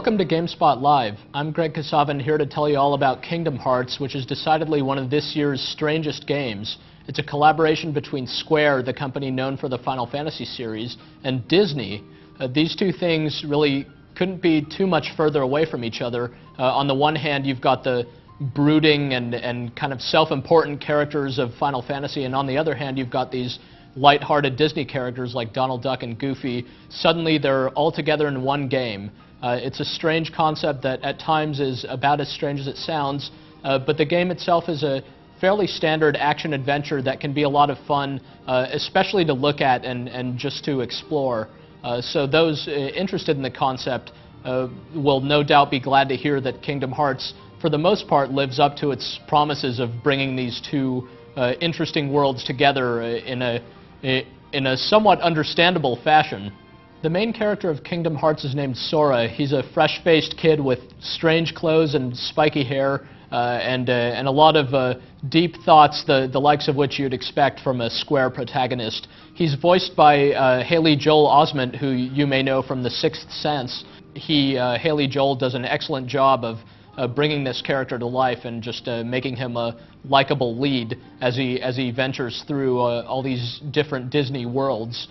Welcome to Gamespot Live. I'm Greg Kasavin here to tell you all about Kingdom Hearts, which is decidedly one of this year's strangest games. It's a collaboration between Square, the company known for the Final Fantasy series, and Disney. These two things really couldn't be too much further away from each other. On the one hand, you've got the brooding and kind of self-important characters of Final Fantasy, and on the other hand, you've got these light-hearted Disney characters like Donald Duck and Goofy. Suddenly, they're all together in one game. It's a strange concept that at times is about as strange as it sounds, but the game itself is a fairly standard action-adventure that can be a lot of fun, especially to look at and just to explore. So those interested in the concept will no doubt be glad to hear that Kingdom Hearts, for the most part, lives up to its promises of bringing these two interesting worlds together in a somewhat understandable fashion. The main character of Kingdom Hearts is named Sora. He's a fresh-faced kid with strange clothes and spiky hair, and a lot of deep thoughts, the likes of which you'd expect from a Square protagonist. He's voiced by Haley Joel Osment, who you may know from The Sixth Sense. Haley Joel does an excellent job of bringing this character to life and just making him a likable lead as he ventures through all these different Disney worlds.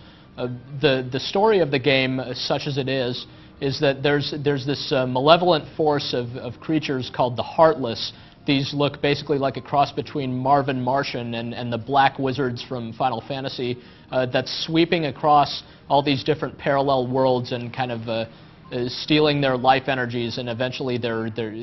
The story of the game, such as it is that there's this malevolent force of creatures called the Heartless. These look basically like a cross between Marvin Martian and the Black Wizards from Final Fantasy that's sweeping across all these different parallel worlds and kind of stealing their life energies, and eventually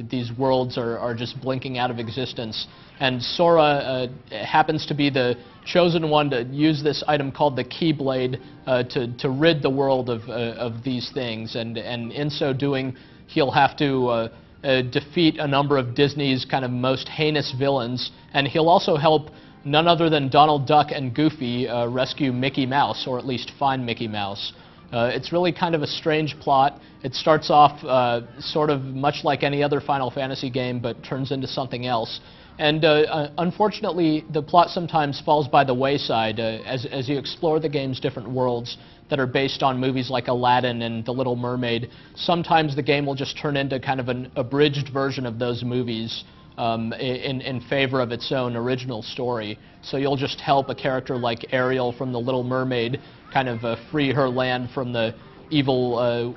these worlds are just blinking out of existence. And Sora happens to be the chosen one to use this item called the Keyblade to rid the world of these things, and in so doing he'll have to defeat a number of Disney's kind of most heinous villains, and he'll also help none other than Donald Duck and Goofy rescue Mickey Mouse, or at least find Mickey Mouse. It's really kind of a strange plot. It starts off sort of much like any other Final Fantasy game, but turns into something else. And unfortunately, the plot sometimes falls by the wayside as you explore the game's different worlds that are based on movies like Aladdin and The Little Mermaid. Sometimes the game will just turn into kind of an abridged version of those movies in favor of its own original story. So you'll just help a character like Ariel from The Little Mermaid kind of free her land from the evil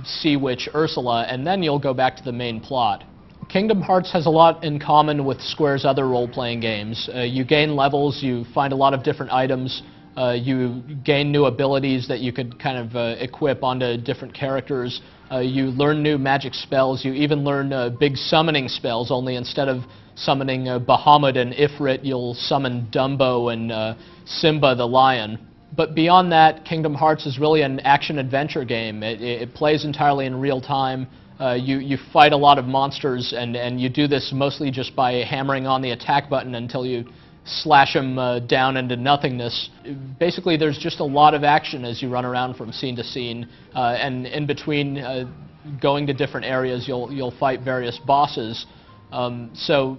sea witch Ursula, and then you'll go back to the main plot. Kingdom Hearts has a lot in common with Square's other role-playing games. You gain levels, you find a lot of different items, you gain new abilities that you could kind of equip onto different characters. You learn new magic spells. You even learn big summoning spells, only instead of summoning Bahamut and Ifrit, you'll summon Dumbo and Simba the lion. But beyond that, Kingdom Hearts is really an action-adventure game. It plays entirely in real time. You fight a lot of monsters, and you do this mostly just by hammering on the attack button until you slash them down into nothingness. Basically, there's just a lot of action as you run around from scene to scene, and in between going to different areas, you'll fight various bosses. So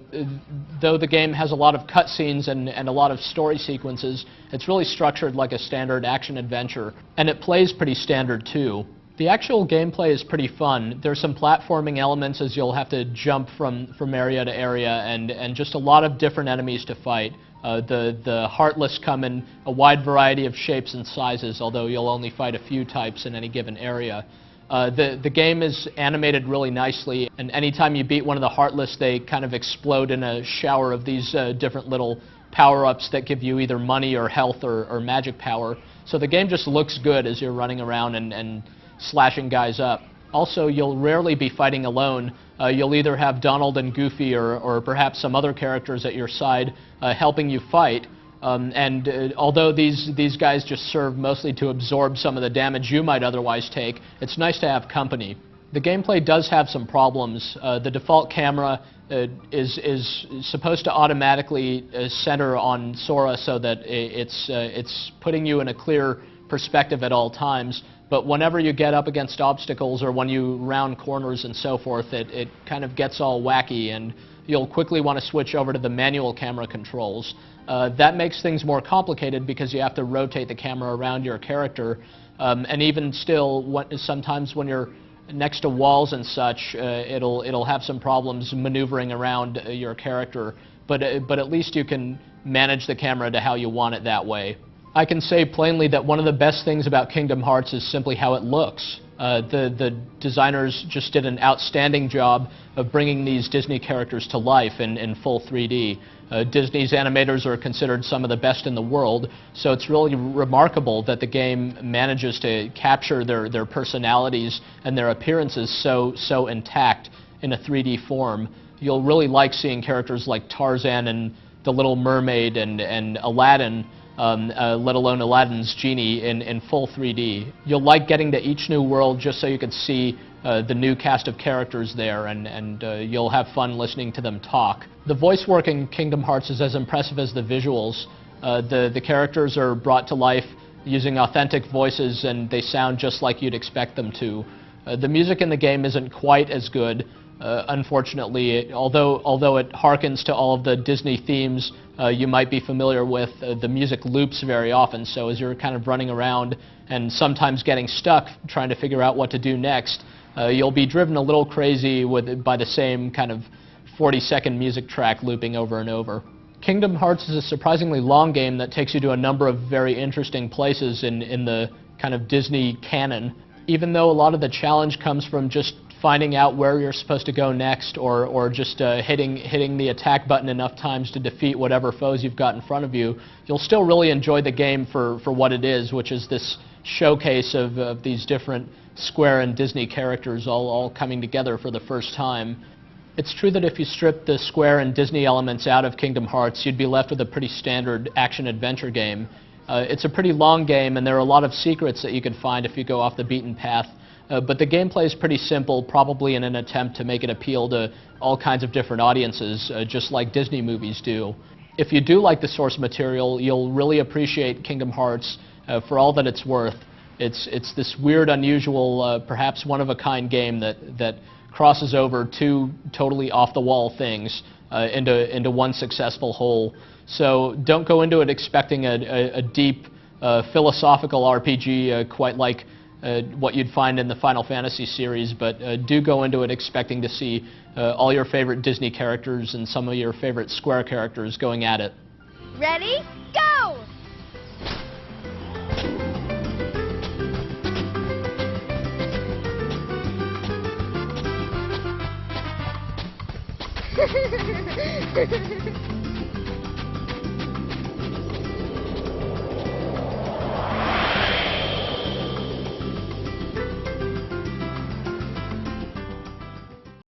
though the game has a lot of cutscenes and a lot of story sequences, it's really structured like a standard action-adventure, and it plays pretty standard too. The actual gameplay is pretty fun. There's some platforming elements as you'll have to jump from area to area, and just a lot of different enemies to fight. The Heartless come in a wide variety of shapes and sizes, although you'll only fight a few types in any given area. The game is animated really nicely, and anytime you beat one of the Heartless, they kind of explode in a shower of these different little power-ups that give you either money or health or magic power. So the game just looks good as you're running around and slashing guys up. Also, you'll rarely be fighting alone. You'll either have Donald and Goofy or perhaps some other characters at your side helping you fight. Although these guys just serve mostly to absorb some of the damage you might otherwise take, it's nice to have company. The gameplay does have some problems. The default camera is supposed to automatically center on Sora so that it's putting you in a clear perspective at all times. But whenever you get up against obstacles or when you round corners and so forth, it kind of gets all wacky, and you'll quickly want to switch over to the manual camera controls. That makes things more complicated because you have to rotate the camera around your character, and even still, sometimes when you're next to walls and such, it'll have some problems maneuvering around your character, but at least you can manage the camera to how you want it that way. I can say plainly that one of the best things about Kingdom Hearts is simply how it looks. The designers just did an outstanding job of bringing these Disney characters to life in full 3D. Disney's animators are considered some of the best in the world, so it's really remarkable that the game manages to capture their personalities and their appearances so intact in a 3D form. You'll really like seeing characters like Tarzan and the Little Mermaid and Aladdin, let alone Aladdin's genie in full 3D. You'll like getting to each new world just so you can see the new cast of characters there, and you'll have fun listening to them talk. The voice work in Kingdom Hearts is as impressive as the visuals. The characters are brought to life using authentic voices, and they sound just like you'd expect them to. The music in the game isn't quite as good, unfortunately, although it harkens to all of the Disney themes you might be familiar with. The music loops very often, so as you're kind of running around and sometimes getting stuck trying to figure out what to do next, you'll be driven a little crazy by the same kind of 40-second music track looping over and over. Kingdom Hearts is a surprisingly long game that takes you to a number of very interesting places in the kind of Disney canon. Even though a lot of the challenge comes from just finding out where you're supposed to go next, or just hitting the attack button enough times to defeat whatever foes you've got in front of you, you'll still really enjoy the game for what it is, which is this showcase of these different Square and Disney characters all coming together for the first time. It's true that if you strip the Square and Disney elements out of Kingdom Hearts, you'd be left with a pretty standard action-adventure game. It's a pretty long game, and there are a lot of secrets that you can find if you go off the beaten path. But the gameplay is pretty simple, probably in an attempt to make it appeal to all kinds of different audiences, just like Disney movies do. If you do like the source material, you'll really appreciate Kingdom Hearts for all that it's worth. It's this weird, unusual, perhaps one-of-a-kind game that crosses over two totally off-the-wall things into one successful whole. So don't go into it expecting a deep, philosophical RPG quite like what you'd find in the Final Fantasy series, but do go into it expecting to see all your favorite Disney characters and some of your favorite Square characters going at it. Ready? Go!